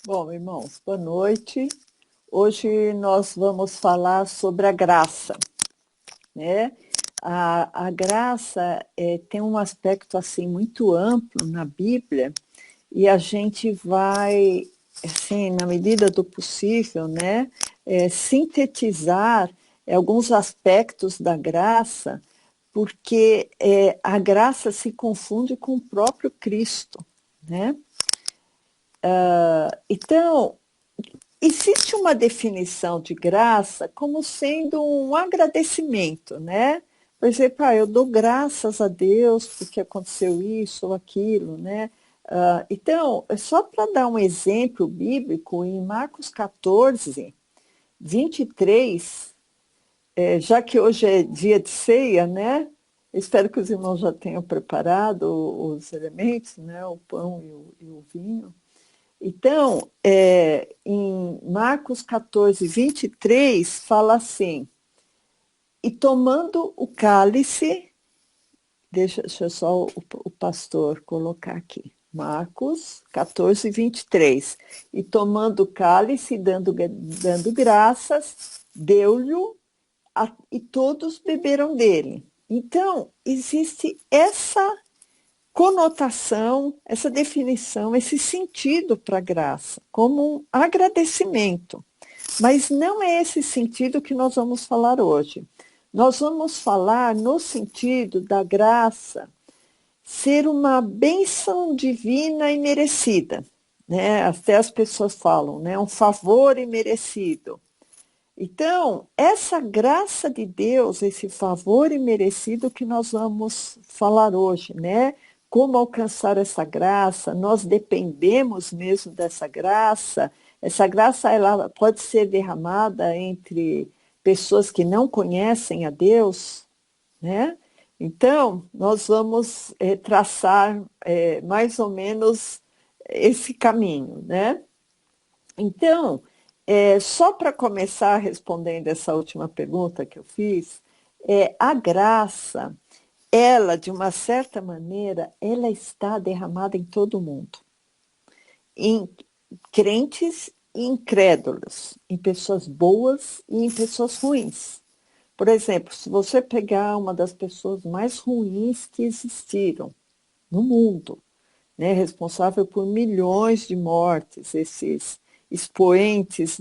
Bom, irmãos, boa noite. Hoje nós vamos falar sobre a graça, né? A graça tem um aspecto assim muito amplo na Bíblia e a gente vai, assim, na medida do possível, né, sintetizar alguns aspectos da graça, porque a graça se confunde com o próprio Cristo, né? Então, existe uma definição de graça como sendo um agradecimento, né? Por exemplo, eu dou graças a Deus porque aconteceu isso ou aquilo, né? Então, só para dar um exemplo bíblico, em Marcos 14, 23, já que hoje é dia de ceia, né? Espero que os irmãos já tenham preparado os elementos, né? O pão e o vinho. Então, em Marcos 14, 23, fala assim: e tomando o cálice, deixa só o pastor colocar aqui, Marcos 14, 23, e tomando o cálice, dando graças, deu-lhe e todos beberam dele. Então, existe essa conotação, essa definição, esse sentido para a graça, como um agradecimento. Mas não é esse sentido que nós vamos falar hoje. Nós vamos falar no sentido da graça ser uma bênção divina e merecida, né? Até as pessoas falam, né? Um favor imerecido. Então, essa graça de Deus, esse favor imerecido que nós vamos falar hoje, né? Como alcançar essa graça? Nós dependemos mesmo dessa graça. Essa graça ela pode ser derramada entre pessoas que não conhecem a Deus, né? Então, nós vamos traçar mais ou menos esse caminho, né? Então, só para começar respondendo essa última pergunta que eu fiz, a graça, ela, de uma certa maneira, ela está derramada em todo mundo, em crentes e incrédulos, em pessoas boas e em pessoas ruins. Por exemplo, se você pegar uma das pessoas mais ruins que existiram no mundo, né, responsável por milhões de mortes, esses expoentes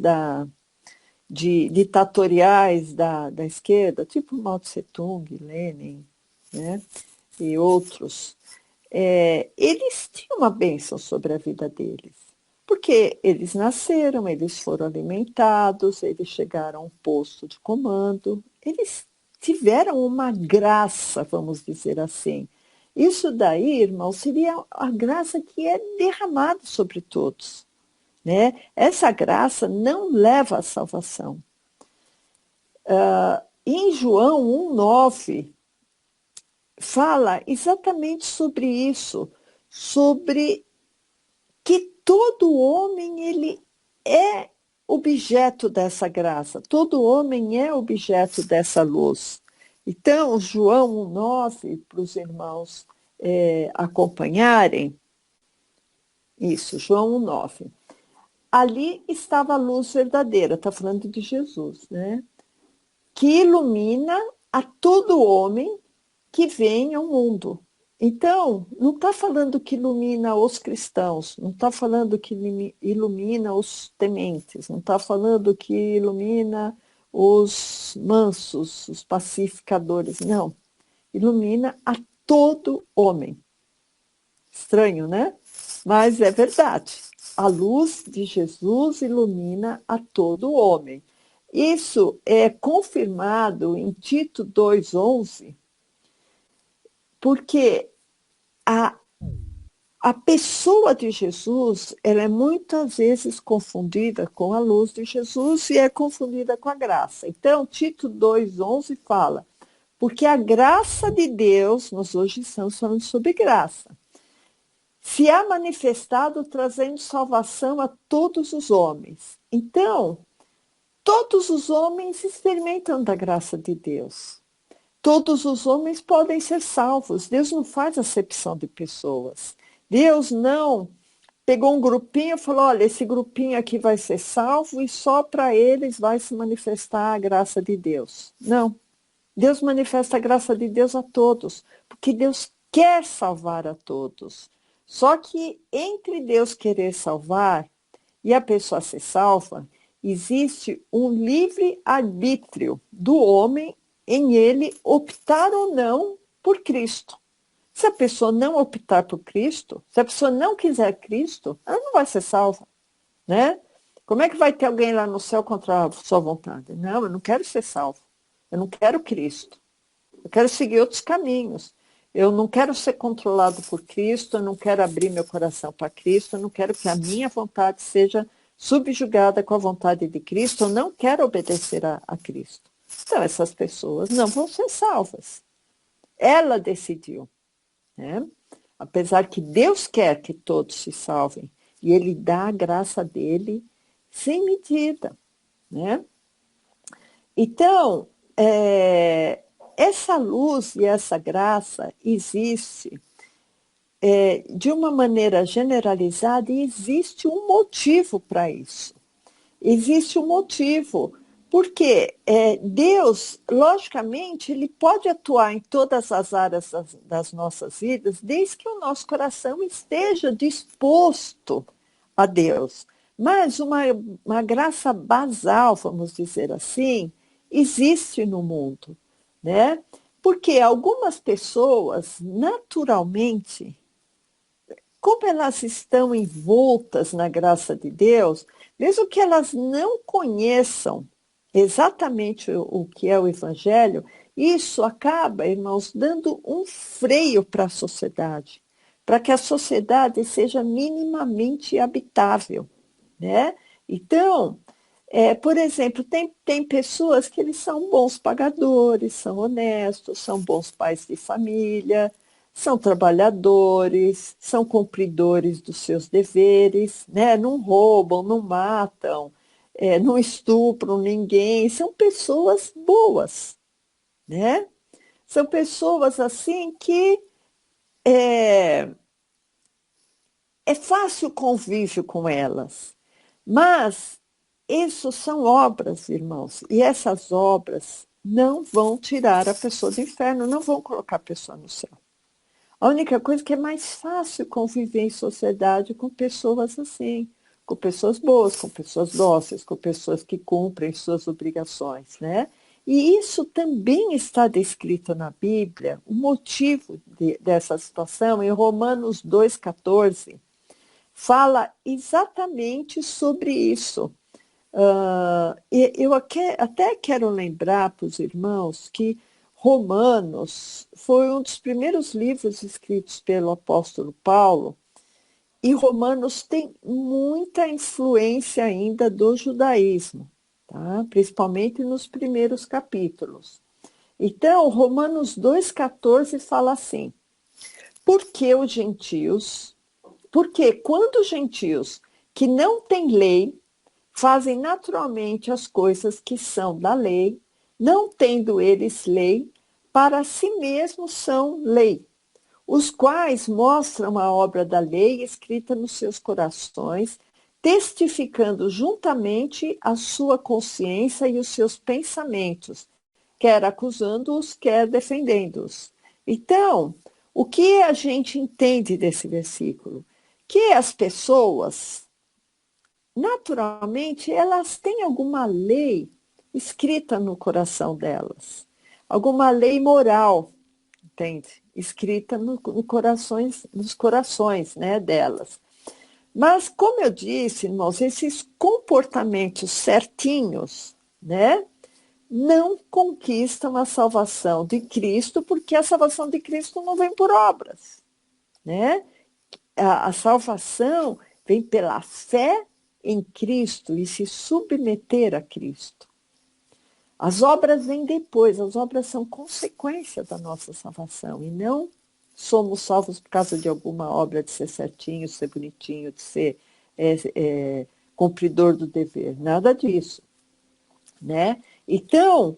ditatoriais da esquerda, tipo Mao Tse Tung, Lenin, né, e outros, eles tinham uma bênção sobre a vida deles, porque eles nasceram, eles foram alimentados, eles chegaram a um posto de comando, eles tiveram uma graça, vamos dizer assim. Isso daí, irmão, seria a graça que é derramada sobre todos, né? Essa graça não leva à salvação. Em João 1,9, fala exatamente sobre isso, sobre que todo homem ele é objeto dessa graça, todo homem é objeto dessa luz. Então, João 1,9, para os irmãos acompanharem, isso, João 1,9. Ali estava a luz verdadeira, está falando de Jesus, né? Que ilumina a todo homem que vem ao mundo. Então, não está falando que ilumina os cristãos, não está falando que ilumina os tementes, não está falando que ilumina os mansos, os pacificadores, não. Ilumina a todo homem. Estranho, né? Mas é verdade. A luz de Jesus ilumina a todo homem. Isso é confirmado em Tito 2,11, porque a, a pessoa de Jesus ela é muitas vezes confundida com a luz de Jesus e é confundida com a graça. Então, Tito 2,11 fala, porque a graça de Deus, nós hoje estamos falando sobre graça, se há manifestado trazendo salvação a todos os homens. Então, todos os homens experimentam da graça de Deus. Todos os homens podem ser salvos. Deus não faz acepção de pessoas. Deus não pegou um grupinho e falou, olha, esse grupinho aqui vai ser salvo e só para eles vai se manifestar a graça de Deus. Não, Deus manifesta a graça de Deus a todos, porque Deus quer salvar a todos. Só que entre Deus querer salvar e a pessoa ser salva, existe um livre arbítrio do homem em ele optar ou não por Cristo. Se a pessoa não optar por Cristo, se a pessoa não quiser Cristo, ela não vai ser salva, né? Como é que vai ter alguém lá no céu contra a sua vontade? Não, eu não quero ser salvo. Eu não quero Cristo. Eu quero seguir outros caminhos. Eu não quero ser controlado por Cristo, eu não quero abrir meu coração para Cristo, eu não quero que a minha vontade seja subjugada com a vontade de Cristo, eu não quero obedecer a Cristo. Então, essas pessoas não vão ser salvas. Ela decidiu, né? Apesar que Deus quer que todos se salvem, e Ele dá a graça dele sem medida, né? Então, essa luz e essa graça existe de uma maneira generalizada e existe um motivo para isso. Existe um motivo, porque Deus, logicamente, ele pode atuar em todas as áreas das nossas vidas, desde que o nosso coração esteja disposto a Deus. Mas uma graça basal, vamos dizer assim, existe no mundo, né? Porque algumas pessoas, naturalmente, como elas estão envoltas na graça de Deus, mesmo que elas não conheçam exatamente o que é o Evangelho, isso acaba, irmãos, dando um freio para a sociedade, para que a sociedade seja minimamente habitável, né? Então, por exemplo, tem pessoas que eles são bons pagadores, são honestos, são bons pais de família, são trabalhadores, são cumpridores dos seus deveres, né? Não roubam, não matam, não estupram ninguém, são pessoas boas, né? São pessoas assim que é fácil o convívio com elas, mas isso são obras, irmãos, e essas obras não vão tirar a pessoa do inferno, não vão colocar a pessoa no céu. A única coisa que é mais fácil conviver em sociedade com pessoas assim, com pessoas boas, com pessoas dóceis, com pessoas que cumprem suas obrigações, né? E isso também está descrito na Bíblia, o motivo dessa situação, em Romanos 2,14, fala exatamente sobre isso. Eu até quero lembrar para os irmãos que Romanos foi um dos primeiros livros escritos pelo apóstolo Paulo, e Romanos tem muita influência ainda do judaísmo, tá? Principalmente nos primeiros capítulos. Então, Romanos 2,14 fala assim: porque os gentios, porque quando os gentios que não têm lei fazem naturalmente as coisas que são da lei, não tendo eles lei, para si mesmos são lei, os quais mostram a obra da lei escrita nos seus corações, testificando juntamente a sua consciência e os seus pensamentos, quer acusando-os, quer defendendo-os. Então, o que a gente entende desse versículo? Que as pessoas, naturalmente, elas têm alguma lei escrita no coração delas, alguma lei moral, entende? Escrita nos corações, né, delas. Mas, como eu disse, irmãos, esses comportamentos certinhos, né, não conquistam a salvação de Cristo, porque a salvação de Cristo não vem por obras, né? A salvação vem pela fé em Cristo e se submeter a Cristo. As obras vêm depois, as obras são consequência da nossa salvação e não somos salvos por causa de alguma obra de ser certinho, de ser bonitinho, de ser cumpridor do dever, nada disso, né? Então,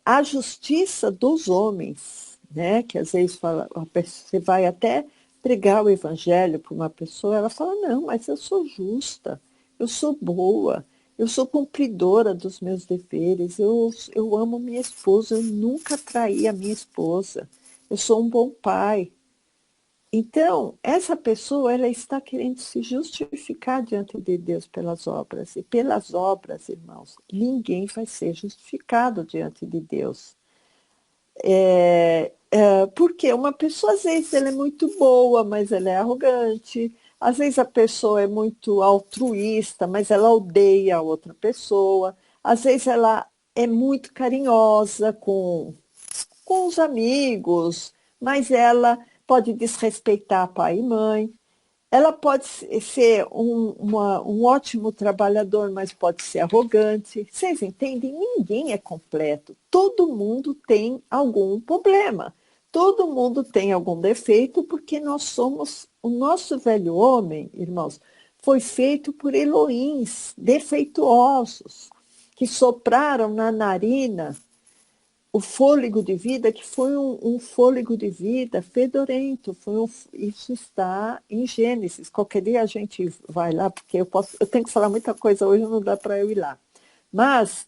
a justiça dos homens, né? Que às vezes fala, você vai até pregar o evangelho para uma pessoa, ela fala, não, mas eu sou justa, eu sou boa, eu sou cumpridora dos meus deveres, eu amo minha esposa, eu nunca traí a minha esposa, eu sou um bom pai. Então, essa pessoa, ela está querendo se justificar diante de Deus pelas obras. E pelas obras, irmãos, ninguém vai ser justificado diante de Deus. Porque uma pessoa, às vezes, ela é muito boa, mas ela é arrogante. Às vezes, a pessoa é muito altruísta, mas ela odeia a outra pessoa. Às vezes, ela é muito carinhosa com os amigos, mas ela pode desrespeitar pai e mãe. Ela pode ser um ótimo trabalhador, mas pode ser arrogante. Vocês entendem? Ninguém é completo. Todo mundo tem algum problema. Todo mundo tem algum defeito, porque nós somos, o nosso velho homem, irmãos, foi feito por Elohims defeituosos, que sopraram na narina o fôlego de vida, que foi um fôlego de vida fedorento. Isso está em Gênesis. Qualquer dia a gente vai lá, porque eu tenho que falar muita coisa hoje, não dá para eu ir lá. Mas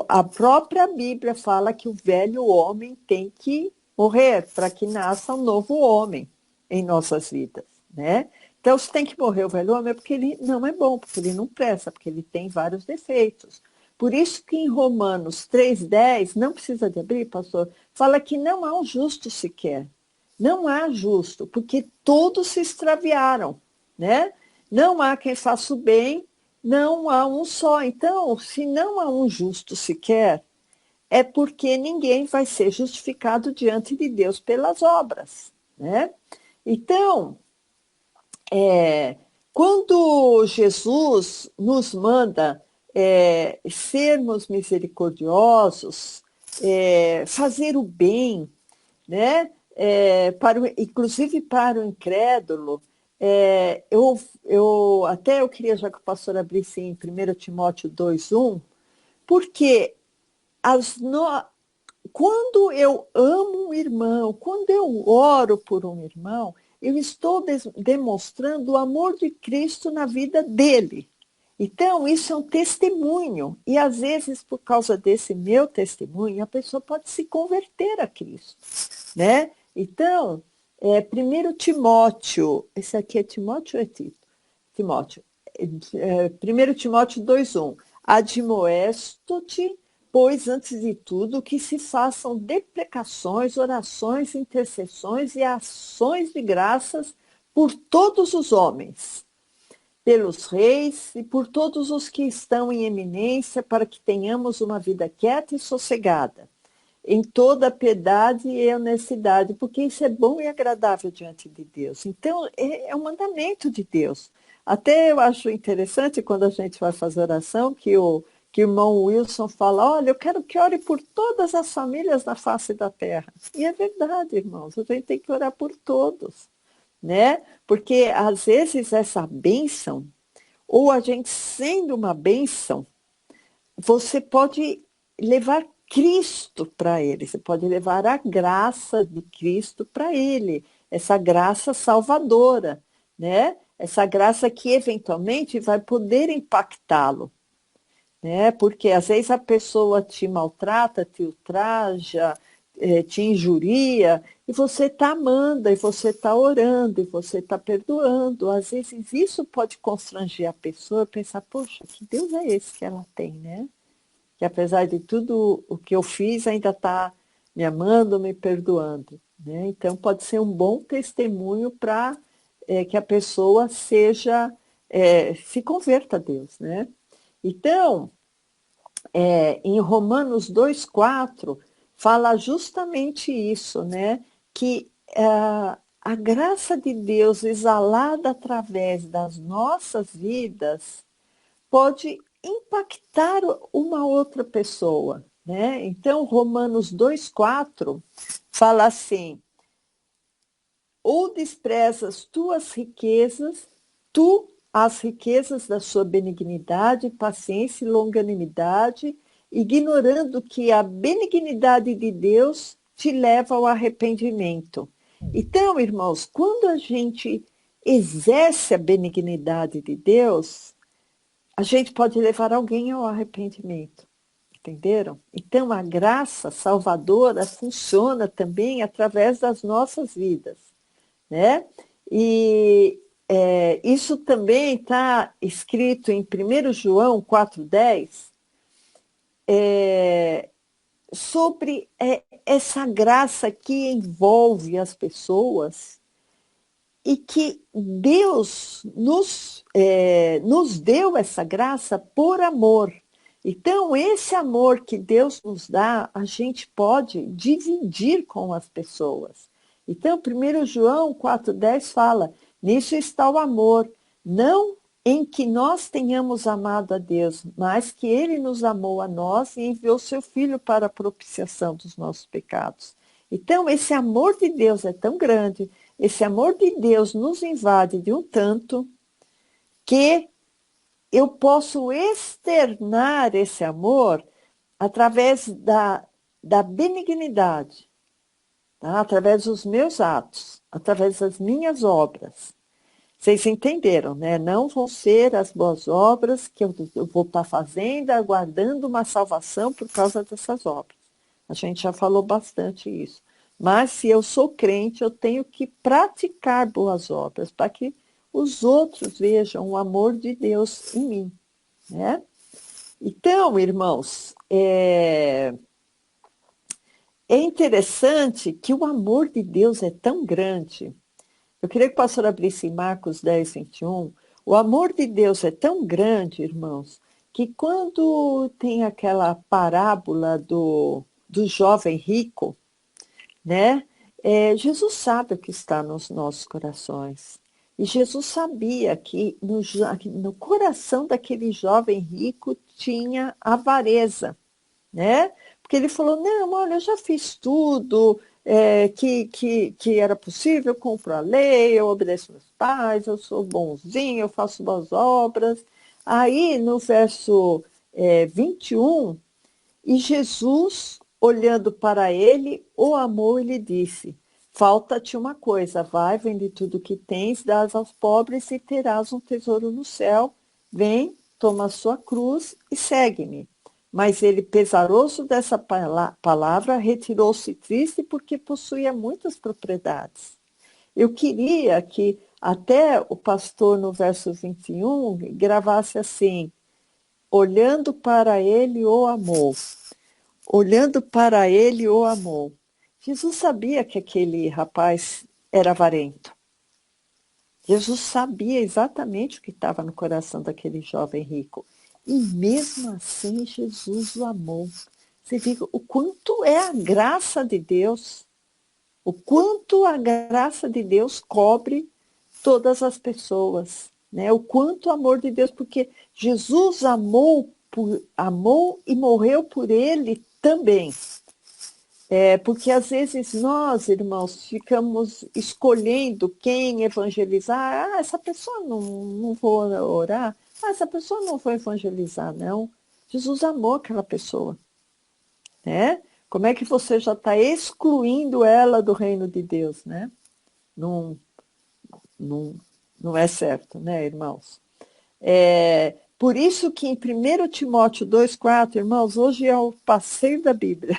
a própria Bíblia fala que o velho homem tem que morrer para que nasça um novo homem em nossas vidas, né? Então, se tem que morrer o velho homem é porque ele não é bom, porque ele não presta, porque ele tem vários defeitos. Por isso que em Romanos 3,10, não precisa de abrir, pastor, fala que não há um justo sequer. Não há justo, porque todos se extraviaram, né? Não há quem faça o bem, não há um só. Então, se não há um justo sequer, é porque ninguém vai ser justificado diante de Deus pelas obras, né? Então, quando Jesus nos manda sermos misericordiosos, fazer o bem, né? Inclusive para o incrédulo, eu queria já que o pastor abrisse em 1 Timóteo 2,1, porque quando eu amo um irmão, quando eu oro por um irmão, eu estou demonstrando o amor de Cristo na vida dele. Então, isso é um testemunho. E, às vezes, por causa desse meu testemunho, a pessoa pode se converter a Cristo, né? Então, 1 Timóteo, esse aqui é Timóteo ou é Tito? Timóteo. 1 Timóteo 2,1. Admoesto-te, pois, antes de tudo, que se façam deprecações, orações, intercessões e ações de graças por todos os homens, pelos reis e por todos os que estão em eminência, para que tenhamos uma vida quieta e sossegada, em toda a piedade e honestidade, porque isso é bom e agradável diante de Deus. Então, é um mandamento de Deus. Até eu acho interessante quando a gente vai fazer oração, que o irmão Wilson fala, olha, eu quero que ore por todas as famílias na face da terra. E é verdade, irmãos, a gente tem que orar por todos, né? Porque, às vezes, essa bênção, ou a gente sendo uma bênção, você pode levar Cristo para ele, você pode levar a graça de Cristo para ele, essa graça salvadora, né? Essa graça que eventualmente vai poder impactá-lo, né? Porque às vezes a pessoa te maltrata, te ultraja, te injuria, e você está amando, e você está orando, e você está perdoando. Às vezes isso pode constranger a pessoa, pensar, poxa, que Deus é esse que ela tem, né? Que apesar de tudo o que eu fiz, ainda está me amando, me perdoando, né? Então pode ser um bom testemunho para que a pessoa se converta a Deus, né? Então, em Romanos 2,4, fala justamente isso, né? Que a graça de Deus exalada através das nossas vidas pode impactar uma outra pessoa, né? Então, Romanos 2,4 fala assim, ou desprezas tuas riquezas, tu as riquezas da sua benignidade, paciência e longanimidade, ignorando que a benignidade de Deus te leva ao arrependimento. Então, irmãos, quando a gente exerce a benignidade de Deus, a gente pode levar alguém ao arrependimento. Entenderam? Então, a graça salvadora funciona também através das nossas vidas, né? E isso também está escrito em 1 João 4,10, sobre essa graça que envolve as pessoas e que Deus nos deu essa graça por amor. Então, esse amor que Deus nos dá, a gente pode dividir com as pessoas. Então, 1 João 4,10 fala, nisso está o amor, não em que nós tenhamos amado a Deus, mas que Ele nos amou a nós e enviou seu Filho para a propiciação dos nossos pecados. Então, esse amor de Deus é tão grande, esse amor de Deus nos invade de um tanto que eu posso externar esse amor através da benignidade, tá? Através dos meus atos, através das minhas obras. Vocês entenderam, né? Não vão ser as boas obras que eu vou estar fazendo, aguardando uma salvação por causa dessas obras. A gente já falou bastante isso. Mas se eu sou crente, eu tenho que praticar boas obras para que os outros vejam o amor de Deus em mim, né? Então, irmãos, é interessante que o amor de Deus é tão grande. Eu queria que o pastor abrisse em Marcos 10, 21. O amor de Deus é tão grande, irmãos, que quando tem aquela parábola do jovem rico, né? Jesus sabe o que está nos nossos corações. E Jesus sabia que no coração daquele jovem rico tinha avareza, né? Porque ele falou, não, olha, eu já fiz tudo que era possível, eu cumpro a lei, eu obedeço meus pais, eu sou bonzinho, eu faço boas obras. Aí, no verso 21, e Jesus, olhando para ele, o amou e lhe disse, falta-te uma coisa, vai, vende tudo que tens, dás aos pobres e terás um tesouro no céu. Vem, toma a sua cruz e segue-me. Mas ele, pesaroso dessa palavra, retirou-se triste porque possuía muitas propriedades. Eu queria que até o pastor, no verso 21, gravasse assim, olhando para ele, o amou. Olhando para ele, o amou. Jesus sabia que aquele rapaz era avarento. Jesus sabia exatamente o que estava no coração daquele jovem rico. E mesmo assim, Jesus o amou. Você vê o quanto é a graça de Deus, o quanto a graça de Deus cobre todas as pessoas, né? O quanto o amor de Deus, porque Jesus amou e morreu por ele também. Porque às vezes nós, irmãos, ficamos escolhendo quem evangelizar. Ah, essa pessoa não vou orar. Ah, essa pessoa não vou evangelizar, não. Jesus amou aquela pessoa, né? Como é que você já está excluindo ela do reino de Deus, né? Não, não, não é certo, né, irmãos? Por isso que em 1 Timóteo 2,4, irmãos, hoje é o passeio da Bíblia.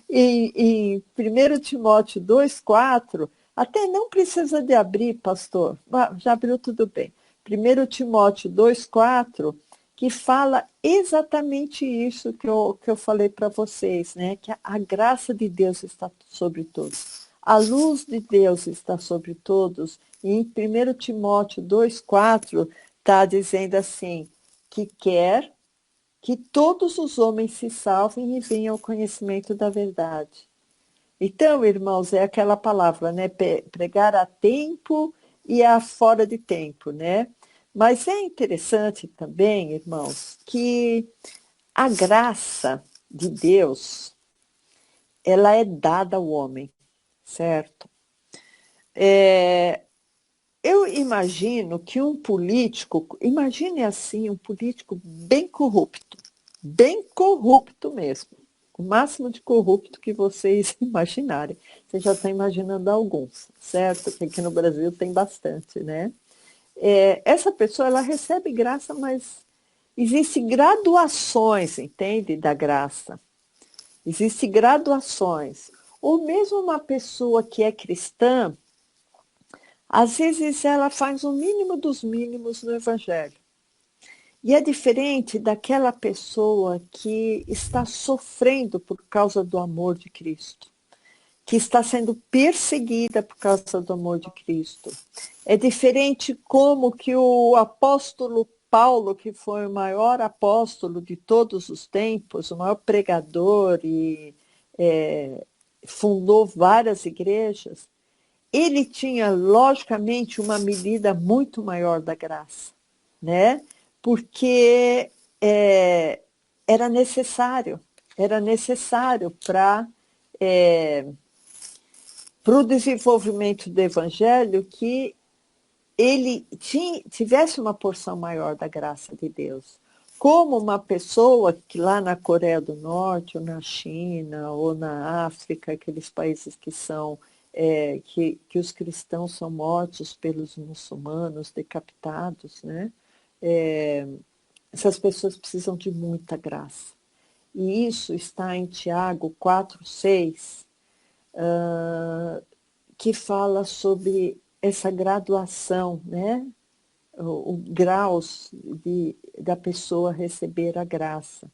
Em 1 Timóteo 2,4, até não precisa de abrir, pastor, já abriu tudo bem. 1 Timóteo 2,4, que fala exatamente isso que eu falei para vocês, né? Que a graça de Deus está sobre todos. A luz de Deus está sobre todos. E em 1 Timóteo 2,4 está dizendo assim, que quer que todos os homens se salvem e venham ao conhecimento da verdade. Então, irmãos, é aquela palavra, né? Pregar a tempo e a fora de tempo, né? Mas é interessante também, irmãos, que a graça de Deus, ela é dada ao homem, certo? Eu imagino que um político, imagine assim, um político bem corrupto mesmo. o máximo de corrupto que vocês imaginarem. Você já está imaginando alguns, certo? Que aqui no Brasil tem bastante, né? Essa pessoa, ela recebe graça, mas existem graduações, entende? Da graça. Existem graduações. Ou mesmo uma pessoa que é cristã, às vezes ela faz o mínimo dos mínimos no Evangelho. E é diferente daquela pessoa que está sofrendo por causa do amor de Cristo, que está sendo perseguida por causa do amor de Cristo. É diferente como que o apóstolo Paulo, que foi o maior apóstolo de todos os tempos, o maior pregador e fundou várias igrejas, ele tinha, logicamente, uma medida muito maior da graça, né? Porque era necessário para o desenvolvimento do evangelho que ele tivesse uma porção maior da graça de Deus. Como uma pessoa que lá na Coreia do Norte, ou na China, ou na África, aqueles países que são que os cristãos são mortos pelos muçulmanos, decapitados, né? Essas pessoas precisam de muita graça. E isso está em Tiago 4:6, que fala sobre essa graduação, né? O graus da pessoa receber a graça.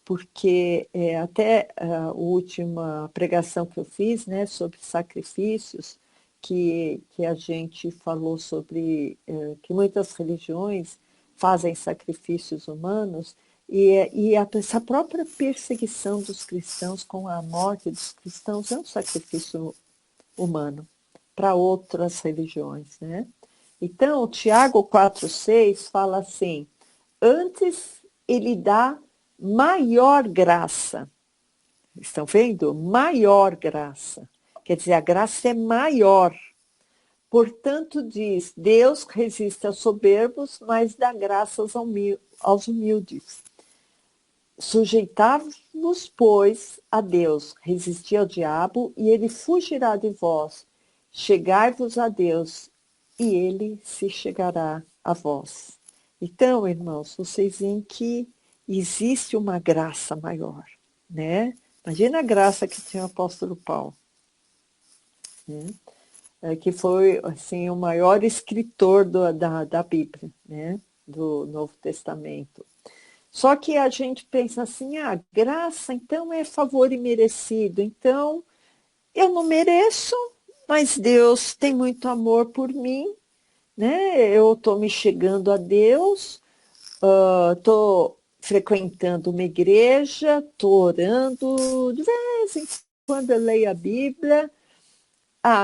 Porque até a última pregação que eu fiz, né, sobre sacrifícios, que a gente falou sobre que muitas religiões fazem sacrifícios humanos, essa própria perseguição dos cristãos com a morte dos cristãos é um sacrifício humano para outras religiões, né? Então, Tiago 4:6 fala assim: antes ele dá maior graça. Estão vendo? Maior graça. Quer dizer, a graça é maior. Portanto, diz: Deus resiste aos soberbos, mas dá graças aos humildes. Sujeitai-vos, pois, a Deus, resisti ao diabo, e ele fugirá de vós. Chegai-vos a Deus, e ele se chegará a vós. Então, irmãos, vocês veem que existe uma graça maior, né? Imagina a graça que tinha o apóstolo Paulo, né? Que foi assim o maior escritor da Bíblia, né? Do Novo Testamento. Só que a gente pensa assim, graça então é favor imerecido, então eu não mereço, mas Deus tem muito amor por mim, né? Eu estou me chegando a Deus, estou frequentando uma igreja, estou orando, de vez em quando eu leio a Bíblia.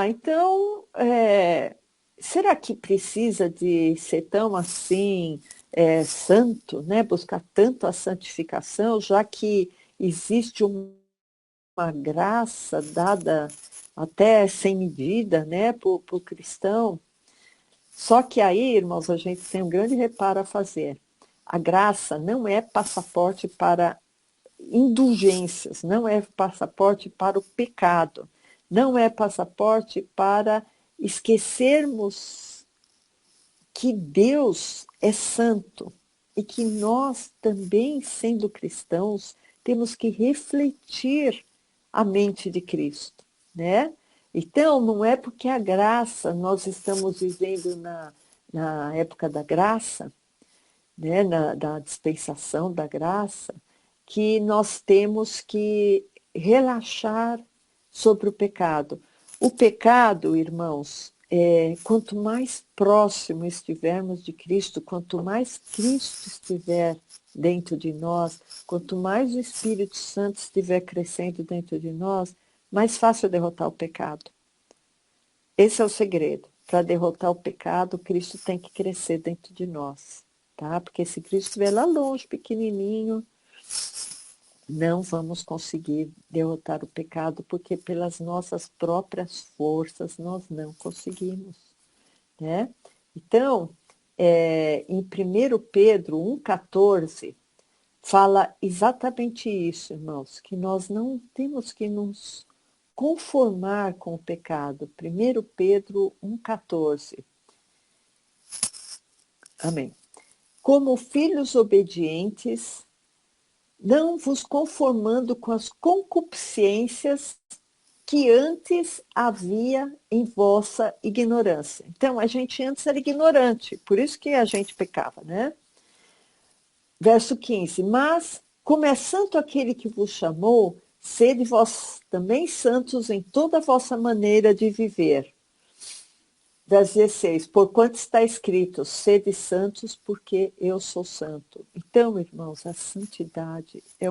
Então, será que precisa de ser tão assim santo, né? Buscar tanto a santificação, já que existe uma graça dada até sem medida, né, para o cristão? Só que aí, irmãos, a gente tem um grande reparo a fazer. A graça não é passaporte para indulgências, não é passaporte para o pecado, não é passaporte para esquecermos que Deus é santo e que nós também, sendo cristãos, temos que refletir a mente de Cristo, né? Então, não é porque a graça, nós estamos vivendo na época da graça, né, da dispensação da graça, que nós temos que relaxar sobre o pecado. O pecado, irmãos, quanto mais próximo estivermos de Cristo, quanto mais Cristo estiver dentro de nós, quanto mais o Espírito Santo estiver crescendo dentro de nós, mais fácil derrotar o pecado. Esse é o segredo. Para derrotar o pecado, Cristo tem que crescer dentro de nós, tá? Porque se Cristo estiver lá longe, pequenininho, não vamos conseguir derrotar o pecado, porque pelas nossas próprias forças nós não conseguimos, né? Então, em 1 Pedro 1,14, fala exatamente isso, irmãos, que nós não temos que nos conformar com o pecado. 1 Pedro 1,14. Amém. Como filhos obedientes, não vos conformando com as concupiscências que antes havia em vossa ignorância. Então, a gente antes era ignorante, por isso que a gente pecava, né? Verso 15. Mas, como é santo aquele que vos chamou, sede vós também santos em toda a vossa maneira de viver. Verso 16. Porquanto está escrito, sede santos, porque eu sou santo. Então, irmãos, a santidade é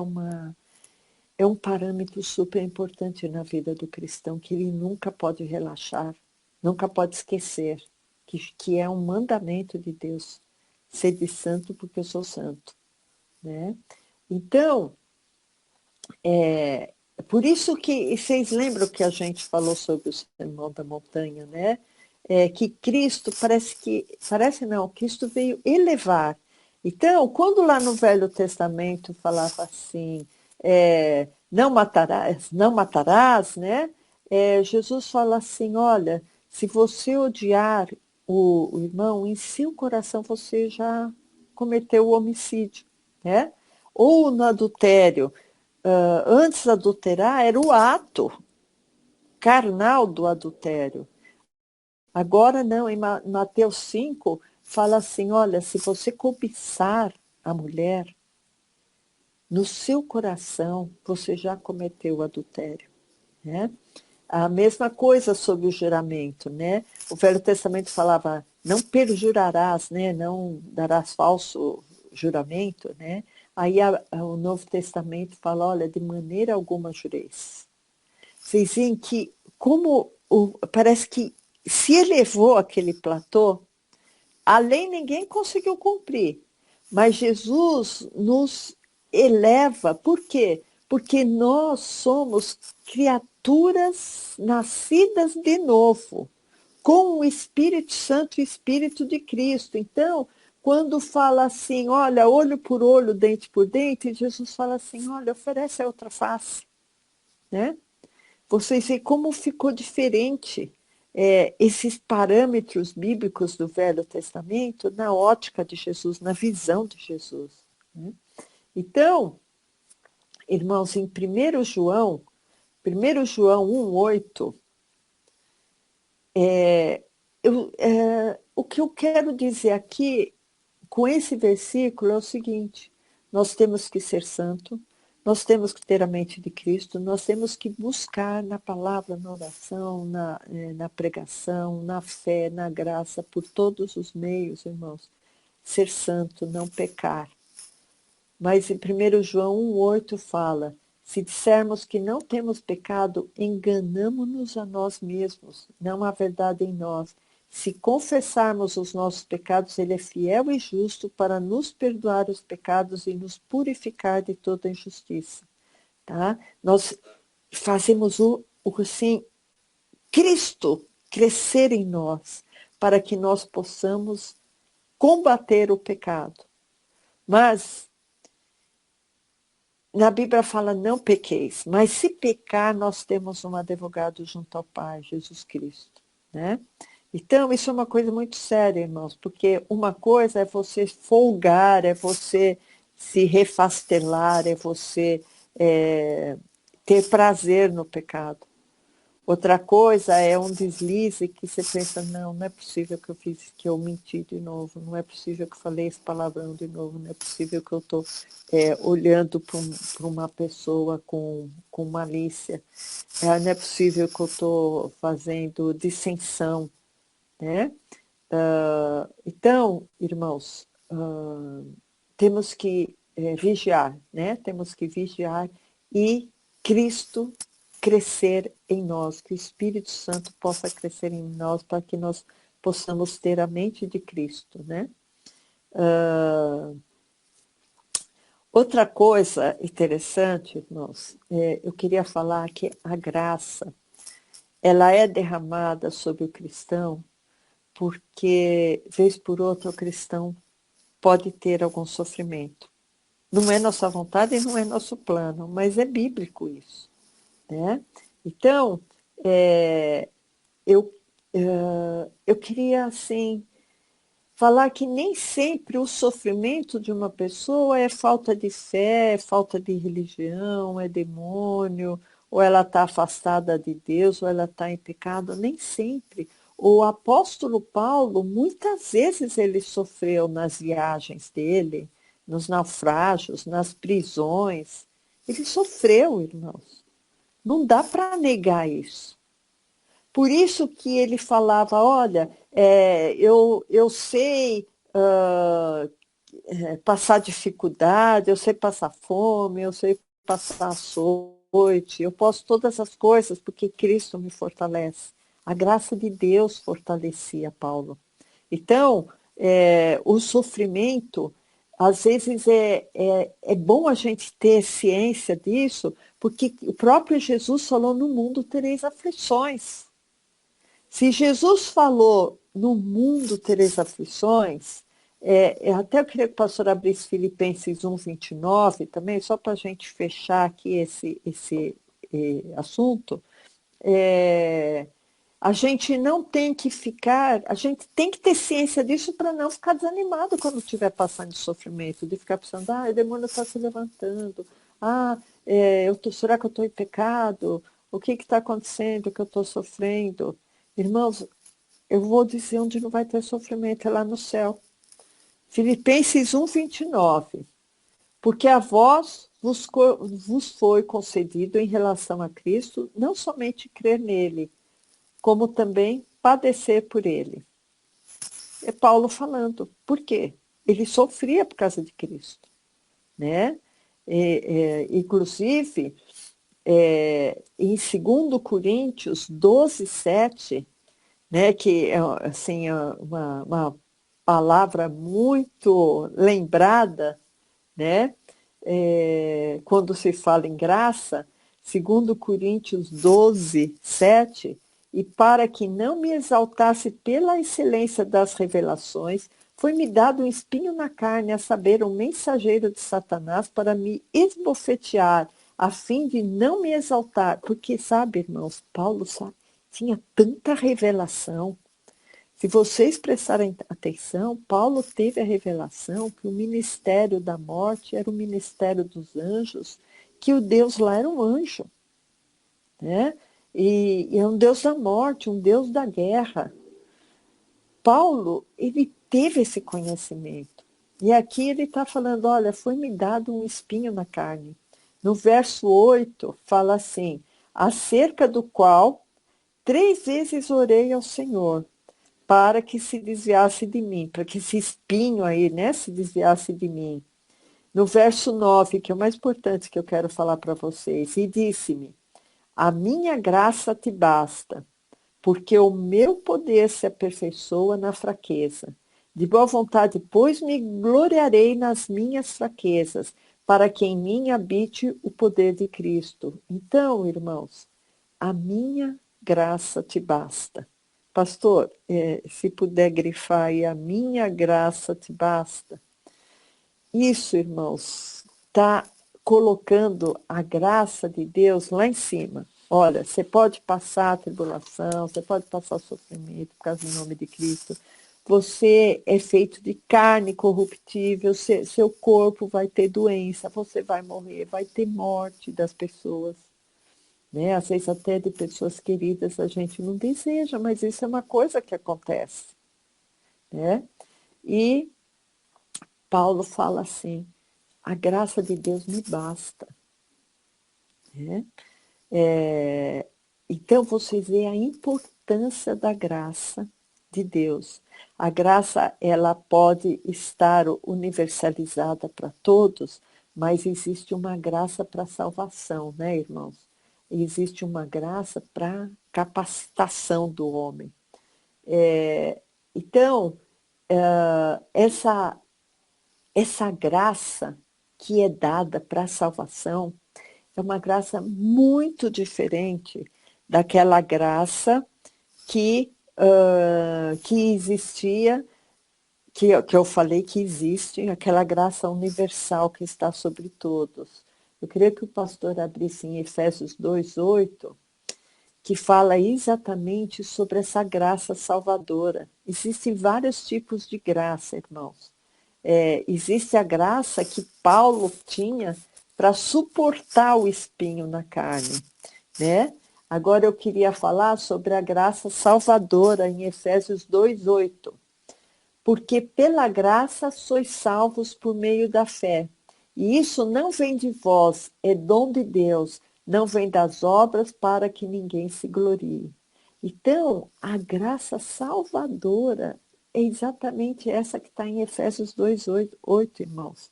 um parâmetro super importante na vida do cristão, que ele nunca pode relaxar, nunca pode esquecer, que é um mandamento de Deus. Sede santo, porque eu sou santo. Né? Então, por isso que vocês lembram que a gente falou sobre o Sermão da Montanha, né? Que Cristo parece não, Cristo veio elevar. Então, quando lá no Velho Testamento falava assim, não matarás, né? Jesus fala assim, olha, se você odiar o irmão, em seu coração você já cometeu o homicídio, né? Ou no adultério, antes de adulterar era o ato carnal do adultério. Agora não, em Mateus 5 fala assim, olha, se você cobiçar a mulher, no seu coração você já cometeu o adultério, né? A mesma coisa sobre o juramento, né? O Velho Testamento falava, não perjurarás, né? Não darás falso juramento, né? Aí o Novo Testamento fala, olha, de maneira alguma jureis. Vocês veem que parece que se elevou aquele platô, a lei ninguém conseguiu cumprir, mas Jesus nos eleva. Por quê? Porque nós somos criaturas nascidas de novo, com o Espírito Santo e o Espírito de Cristo. Então, quando fala assim, olha, olho por olho, dente por dente, Jesus fala assim, olha, oferece a outra face, né? Vocês veem como ficou diferente esses parâmetros bíblicos do Velho Testamento na ótica de Jesus, na visão de Jesus. Né? Então, irmãos, em 1 João 1,8, o que eu quero dizer aqui com esse versículo é o seguinte, nós temos que ser santo, nós temos que ter a mente de Cristo, nós temos que buscar na palavra, na oração, na pregação, na fé, na graça, por todos os meios, irmãos, ser santo, não pecar. Mas em 1 João 1,8 fala, se dissermos que não temos pecado, enganamo-nos a nós mesmos, não há verdade em nós. Se confessarmos os nossos pecados, ele é fiel e justo para nos perdoar os pecados e nos purificar de toda injustiça. Tá? Nós fazemos assim, Cristo crescer em nós, para que nós possamos combater o pecado. Mas na Bíblia fala, não pequeis, mas se pecar, nós temos um advogado junto ao Pai, Jesus Cristo. Né? Então, isso é uma coisa muito séria, irmãos, porque uma coisa é você folgar, é você se refastelar, é você ter prazer no pecado. Outra coisa é um deslize que você pensa, não é possível que eu fiz, que eu menti de novo, não é possível que eu falei esse palavrão de novo, não é possível que eu estou olhando para uma pessoa com malícia, não é possível que eu estou fazendo dissensão, né? Então, irmãos, temos que vigiar, né? Temos que vigiar e Cristo crescer em nós, que o Espírito Santo possa crescer em nós para que nós possamos ter a mente de Cristo, né? Outra coisa interessante, irmãos, eu queria falar que a graça, ela é derramada sobre o cristão porque, vez por outra, o cristão pode ter algum sofrimento, Não é nossa vontade e não é nosso plano, mas é bíblico isso, né? Então, eu, eu queria, assim, falar que nem sempre o sofrimento de uma pessoa é falta de fé, é falta de religião, é demônio, ou ela está afastada de Deus, ou ela está em pecado, nem sempre. O apóstolo Paulo, muitas vezes ele sofreu nas viagens dele, nos naufrágios, nas prisões. Ele sofreu, irmãos. Não dá para negar isso. Por isso que ele falava, olha, eu sei passar dificuldade, eu sei passar fome, eu sei passar açoite, eu posso todas as coisas porque Cristo me fortalece. A graça de Deus fortalecia Paulo. Então, o sofrimento, às vezes é bom a gente ter ciência disso, porque o próprio Jesus falou, no mundo tereis aflições. Se Jesus falou, no mundo tereis aflições, até eu queria que o pastor abrisse Filipenses 1:29 também, só para a gente fechar aqui esse assunto. É, a gente não tem que ficar, a gente tem que ter ciência disso para não ficar desanimado quando estiver passando de sofrimento, de ficar pensando, o demônio está se levantando, será que eu estou em pecado? O que está acontecendo que eu estou sofrendo? Irmãos, eu vou dizer onde não vai ter sofrimento, é lá no céu. Filipenses 1:29. Porque a vós vos foi concedido em relação a Cristo, não somente crer nele, como também padecer por ele. É Paulo falando. Por quê? Ele sofria por causa de Cristo, né? Inclusive, em 2 Coríntios 12:7, né, que é assim, uma palavra muito lembrada, né, quando se fala em graça, 2 Coríntios 12:7, e para que não me exaltasse pela excelência das revelações, foi-me dado um espinho na carne, a saber, um mensageiro de Satanás para me esbofetear, a fim de não me exaltar. Porque, sabe, irmãos, Paulo tinha tanta revelação. Se vocês prestarem atenção, Paulo teve a revelação que o ministério da morte era o ministério dos anjos, que o Deus lá era um anjo, né? E é um Deus da morte, um Deus da guerra. Paulo, ele teve esse conhecimento. E aqui ele está falando, olha, foi-me dado um espinho na carne. No verso 8, fala assim, acerca do qual 3 vezes orei ao Senhor, para que se desviasse de mim, para que esse espinho aí, né, se desviasse de mim. No verso 9, que é o mais importante que eu quero falar para vocês, e disse-me, a minha graça te basta, porque o meu poder se aperfeiçoa na fraqueza. De boa vontade, pois me gloriarei nas minhas fraquezas, para que em mim habite o poder de Cristo. Então, irmãos, a minha graça te basta. Pastor, se puder grifar aí, a minha graça te basta. Isso, irmãos, está colocando a graça de Deus lá em cima. Olha, você pode passar a tribulação, você pode passar sofrimento por causa do nome de Cristo. Você é feito de carne corruptível, seu corpo vai ter doença, você vai morrer, vai ter morte das pessoas. Né? Às vezes até de pessoas queridas a gente não deseja, mas isso é uma coisa que acontece. Né? E Paulo fala assim, a graça de Deus me basta. Né? Então vocês veem a importância da graça de Deus. A graça, ela pode estar universalizada para todos, mas existe uma graça para salvação, né, irmãos? Existe uma graça para capacitação do homem. Então, essa graça que é dada para a salvação é uma graça muito diferente daquela graça que existia que eu falei que existe aquela graça universal que está sobre todos. Eu queria que o pastor abrisse em Efésios 2:8, que fala exatamente sobre essa graça salvadora. Existem vários tipos de graça, irmãos. Existe a graça que Paulo tinha para suportar o espinho na carne, né? Agora eu queria falar sobre a graça salvadora em Efésios 2:8. Porque pela graça sois salvos por meio da fé. E isso não vem de vós, é dom de Deus, não vem das obras para que ninguém se glorie. Então, a graça salvadora é exatamente essa que está em Efésios 2:8, irmãos.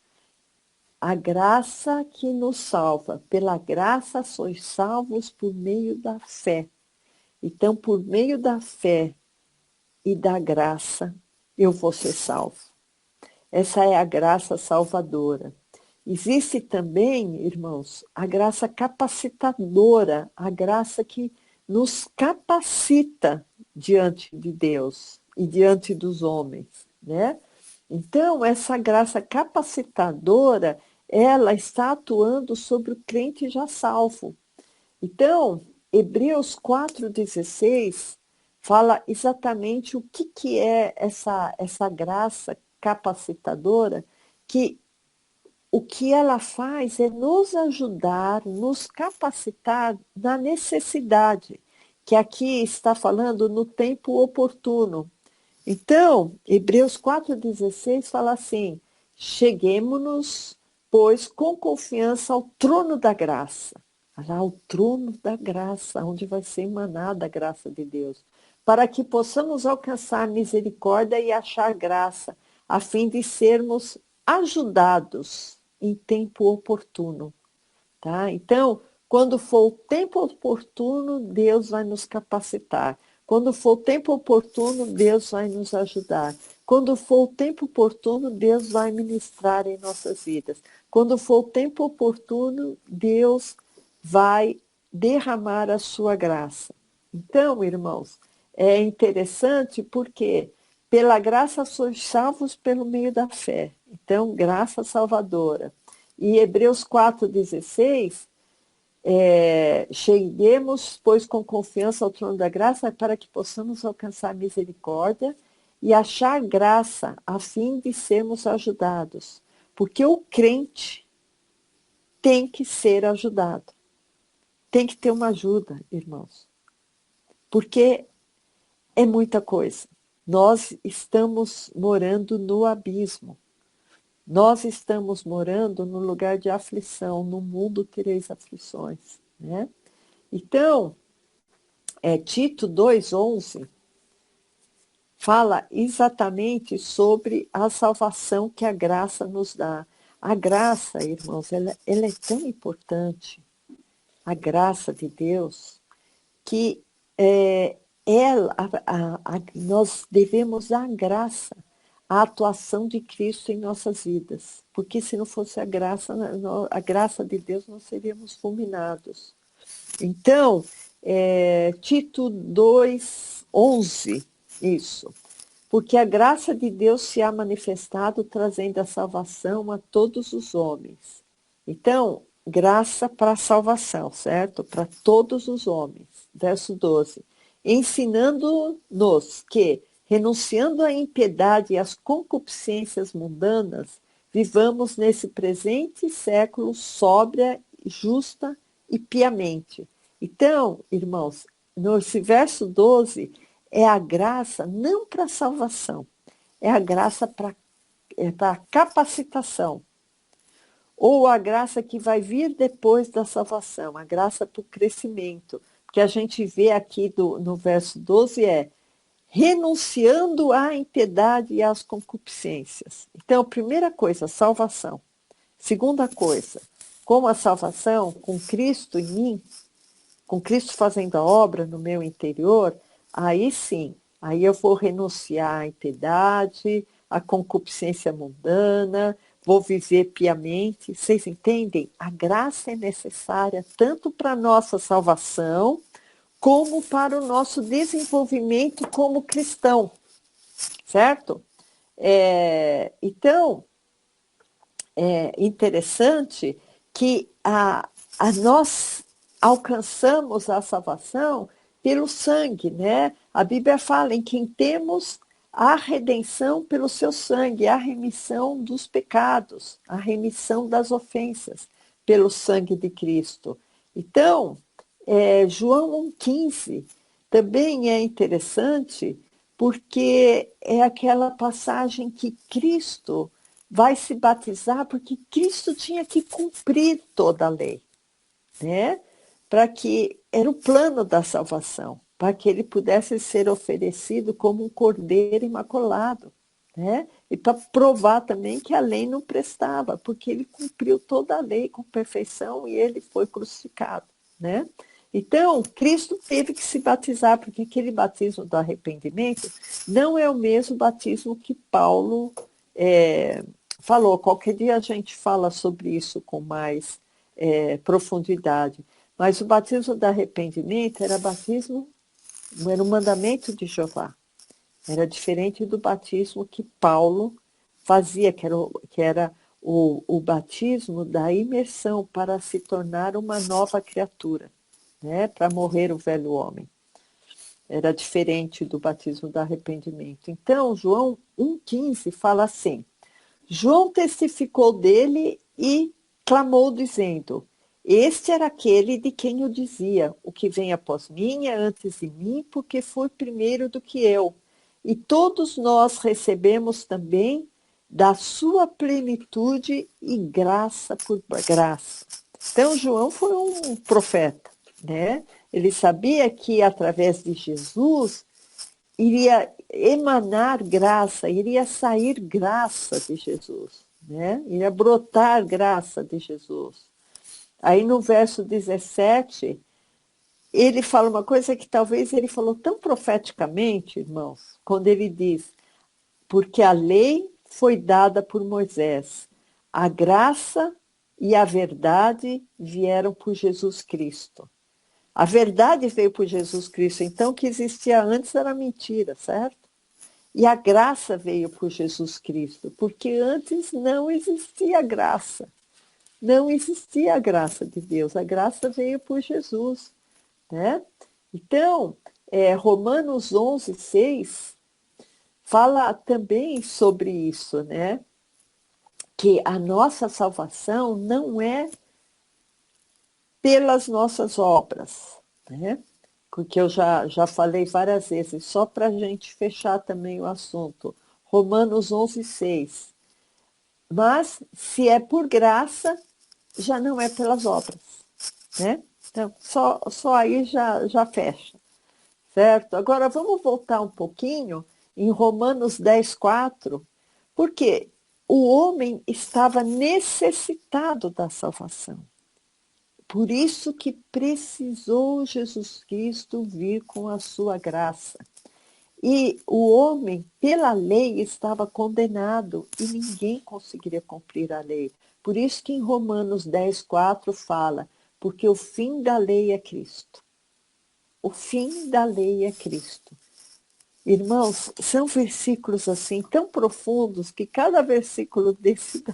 A graça que nos salva, pela graça sois salvos por meio da fé. Então, por meio da fé e da graça, eu vou ser salvo. Essa é a graça salvadora. Existe também, irmãos, a graça capacitadora, a graça que nos capacita diante de Deus e diante dos homens, né? Então, essa graça capacitadora, ela está atuando sobre o crente já salvo. Então, Hebreus 4:16 fala exatamente o que é essa graça capacitadora, que o que ela faz é nos ajudar, nos capacitar na necessidade, que aqui está falando no tempo oportuno. Então, Hebreus 4:16 fala assim: cheguemo-nos, pois, com confiança ao trono da graça. Lá, o trono da graça, onde vai ser emanada a graça de Deus, para que possamos alcançar misericórdia e achar graça, a fim de sermos ajudados em tempo oportuno. Tá? Então, quando for o tempo oportuno, Deus vai nos capacitar. Quando for o tempo oportuno, Deus vai nos ajudar. Quando for o tempo oportuno, Deus vai ministrar em nossas vidas. Quando for o tempo oportuno, Deus vai derramar a sua graça. Então, irmãos, é interessante porque pela graça sois salvos pelo meio da fé. Então, graça salvadora. E Hebreus 4:16, cheguemos, pois, com confiança ao trono da graça, para que possamos alcançar misericórdia e achar graça, a fim de sermos ajudados. Porque o crente tem que ser ajudado. Tem que ter uma ajuda, irmãos. Porque é muita coisa. Nós estamos morando no abismo. Nós estamos morando no lugar de aflição, no mundo tereis aflições, né? Então, Tito 2:11 fala exatamente sobre a salvação que a graça nos dá. A graça, irmãos, ela é tão importante, a graça de Deus, que nós devemos à graça, a atuação de Cristo em nossas vidas. Porque se não fosse a graça de Deus, nós seríamos fulminados. Então, Tito 2:11, isso. Porque a graça de Deus se há manifestado, trazendo a salvação a todos os homens. Então, graça para a salvação, certo? Para todos os homens. Verso 12. Ensinando-nos que, renunciando à impiedade e às concupiscências mundanas, vivamos nesse presente século sóbria, justa e piamente. Então, irmãos, nesse verso 12, é a graça não para a salvação, é a graça para a capacitação. Ou a graça que vai vir depois da salvação, a graça para o crescimento. Que a gente vê aqui no verso 12 renunciando à impiedade e às concupiscências. Então, primeira coisa, salvação. Segunda coisa, como a salvação, com Cristo em mim, com Cristo fazendo a obra no meu interior, aí sim, aí eu vou renunciar à impiedade, à concupiscência mundana, vou viver piamente. Vocês entendem? A graça é necessária tanto para a nossa salvação, como para o nosso desenvolvimento como cristão, certo? Então, é interessante que nós alcançamos a salvação pelo sangue, né? A Bíblia fala em quem temos a redenção pelo seu sangue, a remissão dos pecados, a remissão das ofensas pelo sangue de Cristo. Então, João 1,15 também é interessante porque é aquela passagem que Cristo vai se batizar, porque Cristo tinha que cumprir toda a lei, né? Para que era o plano da salvação, para que ele pudesse ser oferecido como um cordeiro imaculado, né? E para provar também que a lei não prestava, porque ele cumpriu toda a lei com perfeição e ele foi crucificado, né? Então, Cristo teve que se batizar, porque aquele batismo do arrependimento não é o mesmo batismo que Paulo falou. Qualquer dia a gente fala sobre isso com mais profundidade. Mas o batismo do arrependimento era era o mandamento de Jeová. Era diferente do batismo que Paulo fazia, que era o batismo da imersão para se tornar uma nova criatura, né? Para morrer o velho homem. Era diferente do batismo do arrependimento. Então, João 1,15 fala assim: João testificou dele e clamou, dizendo: Este era aquele de quem eu dizia: O que vem após mim é antes de mim, porque foi primeiro do que eu. E todos nós recebemos também da sua plenitude e graça por graça. Então, João foi um profeta, né? Ele sabia que através de Jesus iria emanar graça, iria sair graça de Jesus, né? Iria brotar graça de Jesus. Aí no verso 17, ele fala uma coisa que talvez ele falou tão profeticamente, irmãos, quando ele diz: porque a lei foi dada por Moisés, a graça e a verdade vieram por Jesus Cristo. A verdade veio por Jesus Cristo, então o que existia antes era mentira, certo? E a graça veio por Jesus Cristo, porque antes não existia graça. Não existia a graça de Deus, a graça veio por Jesus, né? Então, Romanos 11,6 fala também sobre isso, né? Que a nossa salvação não é pelas nossas obras, né? Porque eu já falei várias vezes, só para a gente fechar também o assunto. Romanos 11,6. Mas, se é por graça, já não é pelas obras, né? Então, só aí já fecha, certo? Agora, vamos voltar um pouquinho em Romanos 10,4, porque o homem estava necessitado da salvação. Por isso que precisou Jesus Cristo vir com a sua graça. E o homem, pela lei, estava condenado e ninguém conseguiria cumprir a lei. Por isso que em Romanos 10,4 fala: porque o fim da lei é Cristo. O fim da lei é Cristo. Irmãos, são versículos assim tão profundos que cada versículo desse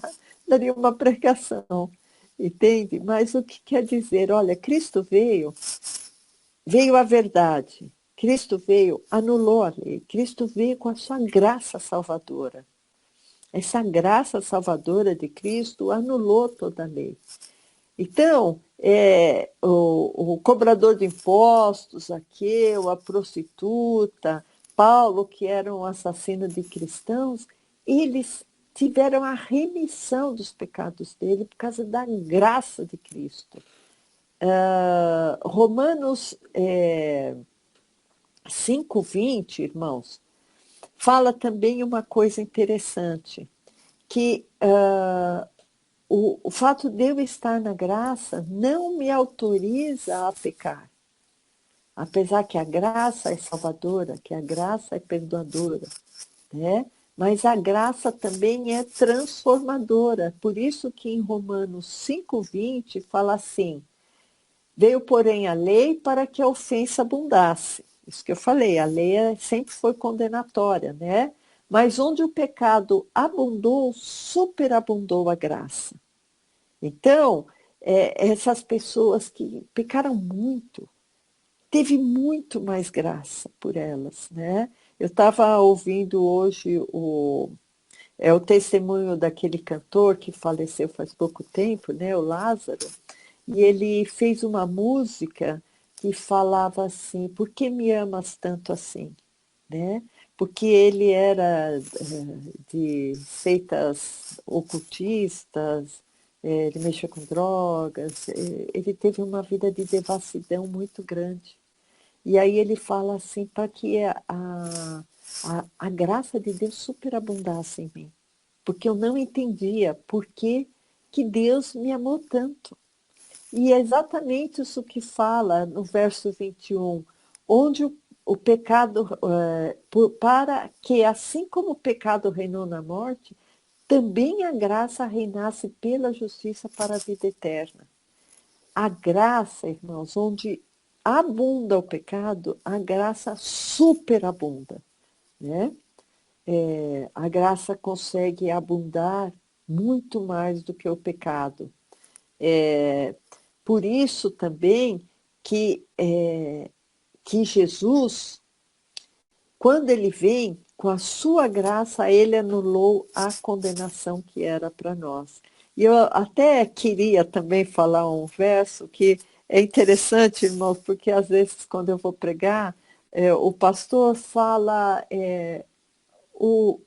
daria uma pregação, entende? Mas o que quer dizer? Olha, Cristo veio a verdade. Cristo veio, anulou a lei. Cristo veio com a sua graça salvadora. Essa graça salvadora de Cristo anulou toda a lei. Então, o cobrador de impostos, Zaqueu, a prostituta, Paulo, que era um assassino de cristãos, eles tiveram a remissão dos pecados dele por causa da graça de Cristo. Romanos 5,20, irmãos, fala também uma coisa interessante, que o fato de eu estar na graça não me autoriza a pecar. Apesar que a graça é salvadora, que a graça é perdoadora, né? Mas a graça também é transformadora. Por isso que em Romanos 5,20 fala assim: veio, porém, a lei para que a ofensa abundasse. Isso que eu falei, a lei sempre foi condenatória, né? Mas onde o pecado abundou, superabundou a graça. Então, essas pessoas que pecaram muito, teve muito mais graça por elas, né? Eu estava ouvindo hoje o testemunho daquele cantor que faleceu faz pouco tempo, né, o Lázaro, e ele fez uma música que falava assim: por que me amas tanto assim? Né? Porque ele era de seitas ocultistas, ele mexia com drogas, ele teve uma vida de devassidão muito grande. E aí ele fala assim, para que a graça de Deus superabundasse em mim. Porque eu não entendia por que Deus me amou tanto. E é exatamente isso que fala no verso 21, onde o pecado, para que assim como o pecado reinou na morte, também a graça reinasse pela justiça para a vida eterna. A graça, irmãos, onde abunda o pecado, a graça superabunda, né? A graça consegue abundar muito mais do que o pecado. Por isso também que Jesus, quando ele vem, com a sua graça, ele anulou a condenação que era para nós. E eu até queria também falar um verso que é interessante, irmãos, porque às vezes quando eu vou pregar, o pastor fala o,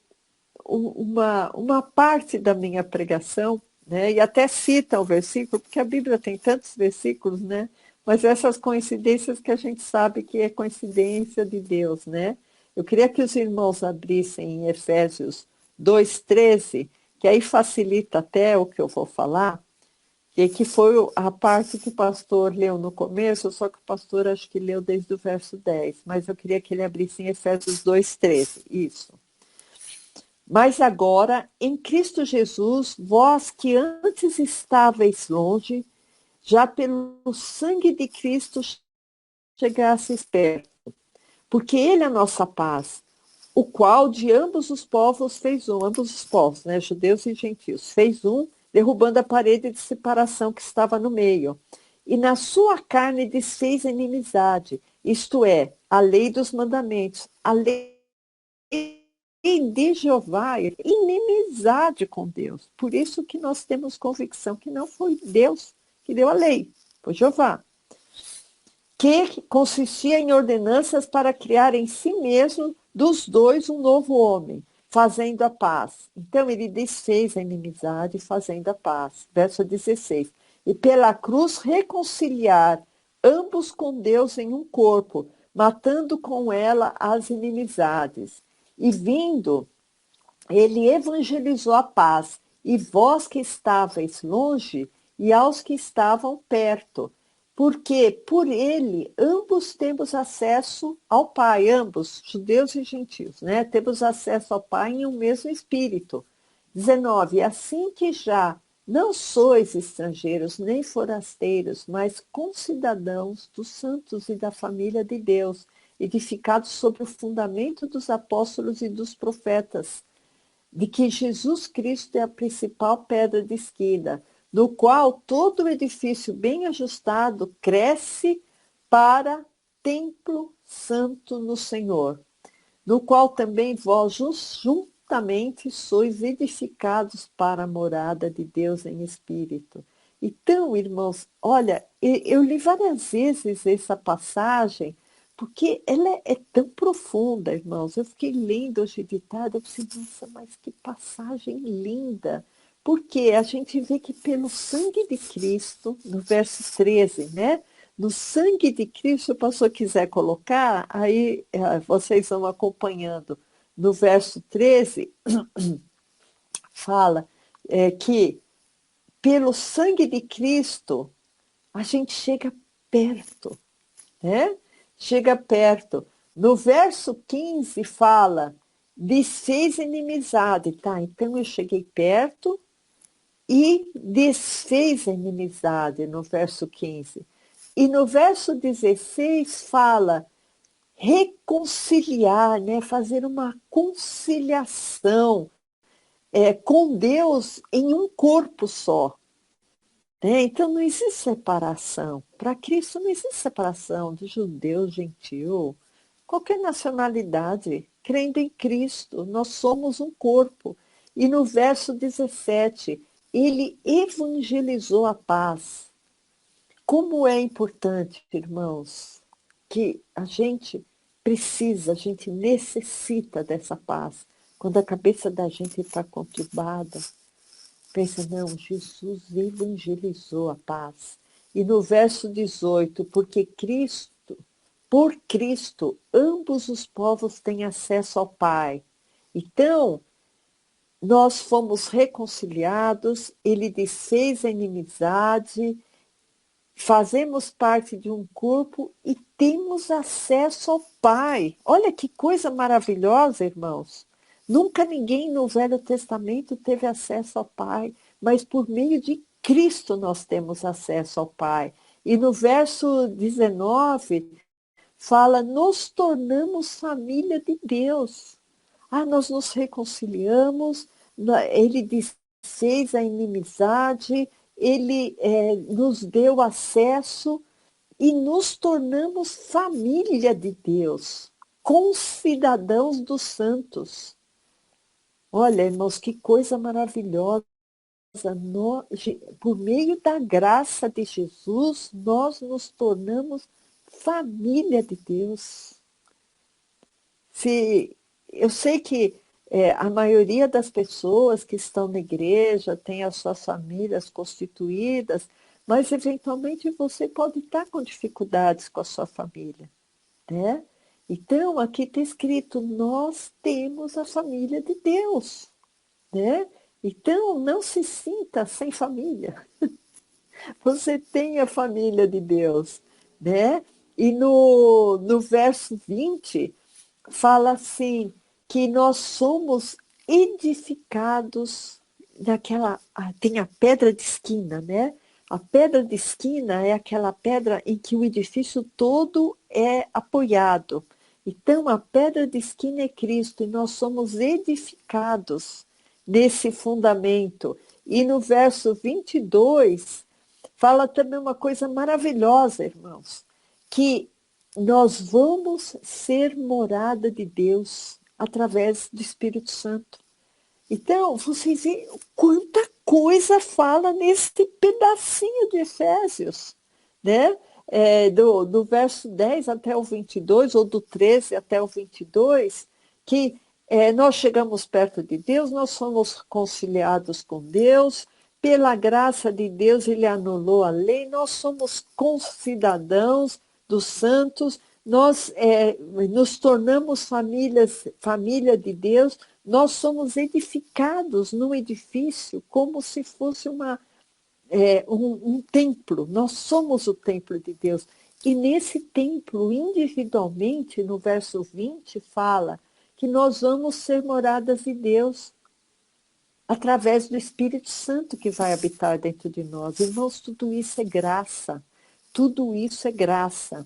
uma parte da minha pregação, né? E até cita o versículo, porque a Bíblia tem tantos versículos, né? Mas essas coincidências que a gente sabe que é coincidência de Deus, né? Eu queria que os irmãos abrissem em Efésios 2:13, que aí facilita até o que eu vou falar, e que foi a parte que o pastor leu no começo, só que o pastor acho que leu desde o verso 10, mas eu queria que ele abrisse em Efésios 2:13, isso. Mas agora, em Cristo Jesus, vós que antes estáveis longe, já pelo sangue de Cristo chegasseis perto, porque Ele é a nossa paz, o qual de ambos os povos fez um, ambos os povos, né, judeus e gentios, fez um, derrubando a parede de separação que estava no meio. E na sua carne desfez a inimizade, isto é, a lei dos mandamentos, a lei de Jeová, inimizade com Deus. Por isso que nós temos convicção que não foi Deus que deu a lei, foi Jeová. Que consistia em ordenanças para criar em si mesmo dos dois um novo homem, fazendo a paz. Então ele desfez a inimizade, fazendo a paz. Verso 16. E pela cruz reconciliar ambos com Deus em um corpo, matando com ela as inimizades. E vindo, ele evangelizou a paz, e vós que estáveis longe, e aos que estavam perto. Porque por ele ambos temos acesso ao Pai, ambos, judeus e gentios, né? Temos acesso ao Pai em um mesmo Espírito. 19. Assim que já não sois estrangeiros nem forasteiros, mas concidadãos dos santos e da família de Deus, edificados sobre o fundamento dos apóstolos e dos profetas, de que Jesus Cristo é a principal pedra de esquina, no qual todo o edifício bem ajustado cresce para templo santo no Senhor, no qual também vós juntamente sois edificados para a morada de Deus em espírito. Então, irmãos, olha, eu li várias vezes essa passagem, porque ela é tão profunda, irmãos. Eu fiquei lendo hoje de tarde, eu pensei, nossa, mas que passagem linda. Porque a gente vê que pelo sangue de Cristo, no verso 13, né? No sangue de Cristo, se o pastor quiser colocar, aí vocês vão acompanhando. No verso 13, fala que pelo sangue de Cristo, a gente chega perto, né? Chega perto. No verso 15 fala, desfez inimizade, tá? Então eu cheguei perto e desfez a inimizade, no verso 15. E no verso 16 fala, reconciliar, né? Fazer uma conciliação com Deus em um corpo só. Né? Então não existe separação. Para Cristo não existe separação de judeu, gentil, qualquer nacionalidade. Crendo em Cristo, nós somos um corpo. E no verso 17, ele evangelizou a paz. Como é importante, irmãos, que a gente precisa, a gente necessita dessa paz. Quando a cabeça da gente está conturbada, pensa, não, Jesus evangelizou a paz. E no verso 18, porque por Cristo, ambos os povos têm acesso ao Pai. Então, nós fomos reconciliados, ele desfez a inimizade, fazemos parte de um corpo e temos acesso ao Pai. Olha que coisa maravilhosa, irmãos. Nunca ninguém no Velho Testamento teve acesso ao Pai, mas por meio de Cristo nós temos acesso ao Pai. E no verso 19, fala, nos tornamos família de Deus. Ah, nós nos reconciliamos, ele desfez a inimizade, ele nos deu acesso e nos tornamos família de Deus, concidadãos dos santos. Olha, irmãos, que coisa maravilhosa. Por meio da graça de Jesus, nós nos tornamos família de Deus. Eu sei que a maioria das pessoas que estão na igreja tem as suas famílias constituídas, mas eventualmente você pode estar com dificuldades com a sua família, né? Então, aqui está escrito, nós temos a família de Deus, né? Então, não se sinta sem família. Você tem a família de Deus, né? E no verso 20, fala assim, que nós somos edificados naquela... Tem a pedra de esquina, né? A pedra de esquina é aquela pedra em que o edifício todo é apoiado. Então, a pedra de esquina é Cristo e nós somos edificados nesse fundamento. E no verso 22, fala também uma coisa maravilhosa, irmãos, que nós vamos ser morada de Deus através do Espírito Santo. Então, vocês veem quanta coisa fala nesse pedacinho de Efésios, né? Do verso 10 até o 22, ou do 13 até o 22, que nós chegamos perto de Deus, nós somos conciliados com Deus, pela graça de Deus ele anulou a lei, nós somos concidadãos dos santos, nós nos tornamos família de Deus, nós somos edificados num edifício como se fosse um templo, nós somos o templo de Deus. E nesse templo, individualmente, no verso 20, fala que nós vamos ser moradas de Deus através do Espírito Santo que vai habitar dentro de nós. Irmãos, tudo isso é graça. Tudo isso é graça.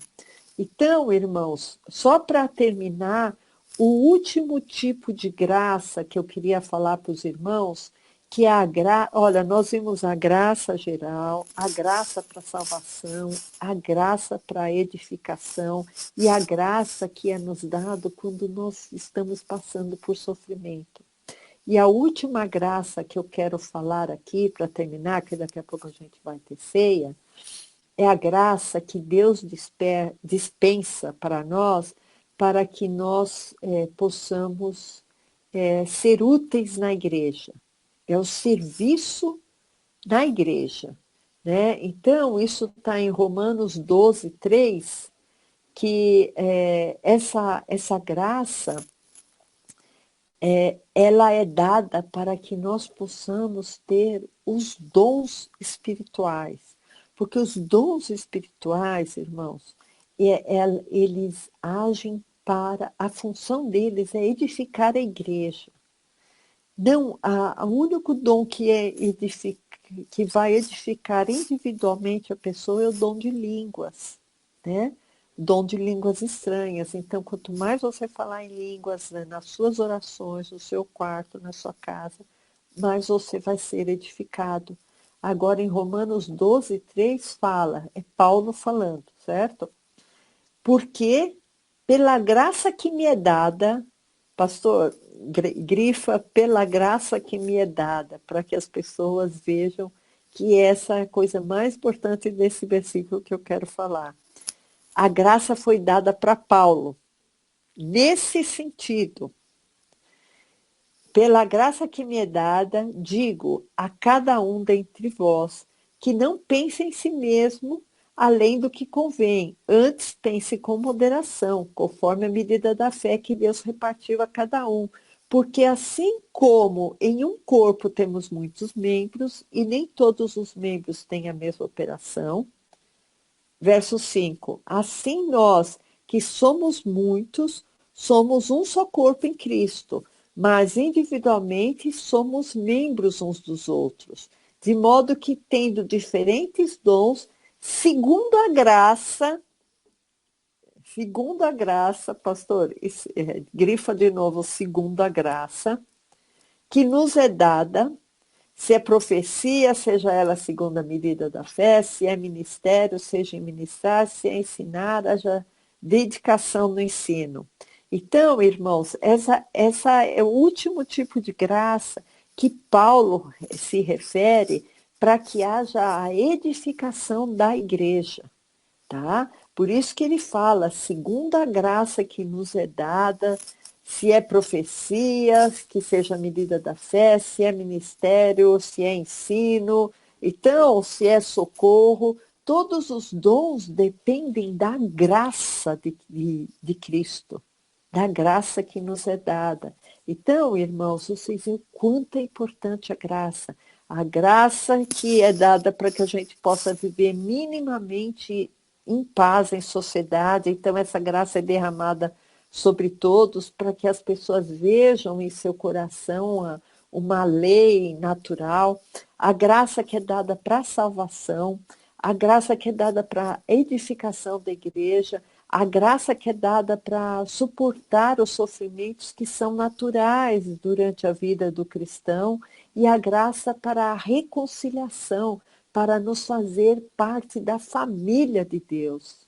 Então, irmãos, só para terminar, o último tipo de graça que eu queria falar para os irmãos, que é a graça. Olha, nós vimos a graça geral, a graça para a salvação, a graça para a edificação e a graça que é nos dado quando nós estamos passando por sofrimento. E a última graça que eu quero falar aqui, para terminar, que daqui a pouco a gente vai ter ceia, é a graça que Deus dispensa para nós, para que nós possamos ser úteis na igreja. É o serviço na igreja. Né? Então, isso está em Romanos 12, 3, que essa graça ela é dada para que nós possamos ter os dons espirituais. Porque os dons espirituais, irmãos, eles agem para... A função deles é edificar a igreja. Não, o único dom que vai edificar individualmente a pessoa é o dom de línguas. Né? dom de línguas estranhas. Então, quanto mais você falar em línguas, né, nas suas orações, no seu quarto, na sua casa, mais você vai ser edificado. Agora, em Romanos 12:3 fala, é Paulo falando, certo? Porque pela graça que me é dada, pastor, grifa pela graça que me é dada, para que as pessoas vejam que essa é a coisa mais importante desse versículo que eu quero falar. A graça foi dada para Paulo, nesse sentido. Pela graça que me é dada, digo a cada um dentre vós, que não pense em si mesmo além do que convém, antes pense com moderação, conforme a medida da fé que Deus repartiu a cada um. Porque assim como em um corpo temos muitos membros, e nem todos os membros têm a mesma operação, verso 5. Assim nós, que somos muitos, somos um só corpo em Cristo, mas individualmente somos membros uns dos outros, de modo que, tendo diferentes dons, segundo a graça, pastor, grifa de novo, segundo a graça, que nos é dada, se é profecia, seja ela segundo a medida da fé, se é ministério, seja em ministrar, se é ensinar, haja dedicação no ensino. Então, irmãos, essa é o último tipo de graça que Paulo se refere para que haja a edificação da igreja, tá? Por isso que ele fala, segundo a graça que nos é dada, se é profecia, que seja a medida da fé, se é ministério, se é ensino, então, se é socorro, todos os dons dependem da graça de Cristo, da graça que nos é dada. Então, irmãos, vocês veem o quanto é importante a graça que é dada para que a gente possa viver minimamente em paz, em sociedade. Então, essa graça é derramada sobre todos para que as pessoas vejam em seu coração uma lei natural, a graça que é dada para a salvação, a graça que é dada para a edificação da igreja, a graça que é dada para suportar os sofrimentos que são naturais durante a vida do cristão e a graça para a reconciliação, para nos fazer parte da família de Deus.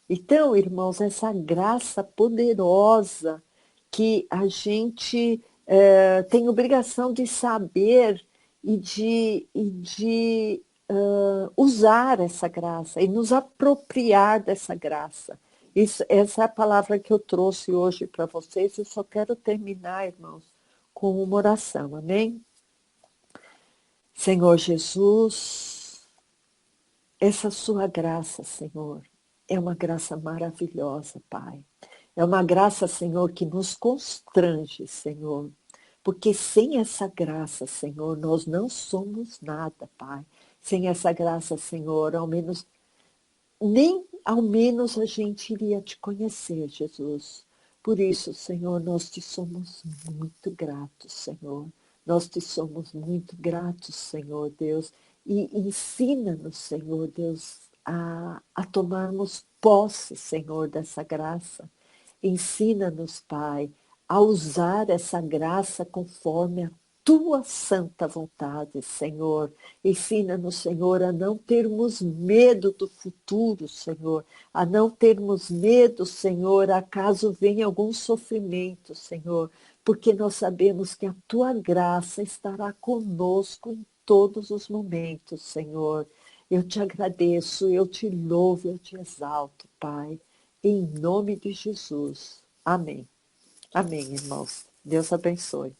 Então, irmãos, essa graça poderosa que a gente tem obrigação de saber e de usar essa graça e nos apropriar dessa graça. Essa é a palavra que eu trouxe hoje para vocês. Eu só quero terminar, irmãos, com uma oração. Amém? Senhor Jesus, essa sua graça, Senhor, é uma graça maravilhosa, Pai. É uma graça, Senhor, que nos constrange, Senhor. Porque sem essa graça, Senhor, nós não somos nada, Pai. Sem essa graça, Senhor, nem ao menos a gente iria te conhecer, Jesus. Por isso, Senhor, nós te somos muito gratos, Senhor. Nós te somos muito gratos, Senhor Deus. E ensina-nos, Senhor Deus, a tomarmos posse, Senhor, dessa graça. Ensina-nos, Pai, a usar essa graça conforme a tua santa vontade, Senhor. Ensina-nos, Senhor, a não termos medo do futuro, Senhor. A não termos medo, Senhor, acaso venha algum sofrimento, Senhor. Porque nós sabemos que a tua graça estará conosco em todos os momentos, Senhor. Eu te agradeço, eu te louvo, eu te exalto, Pai. Em nome de Jesus. Amém. Amém, irmãos. Deus abençoe.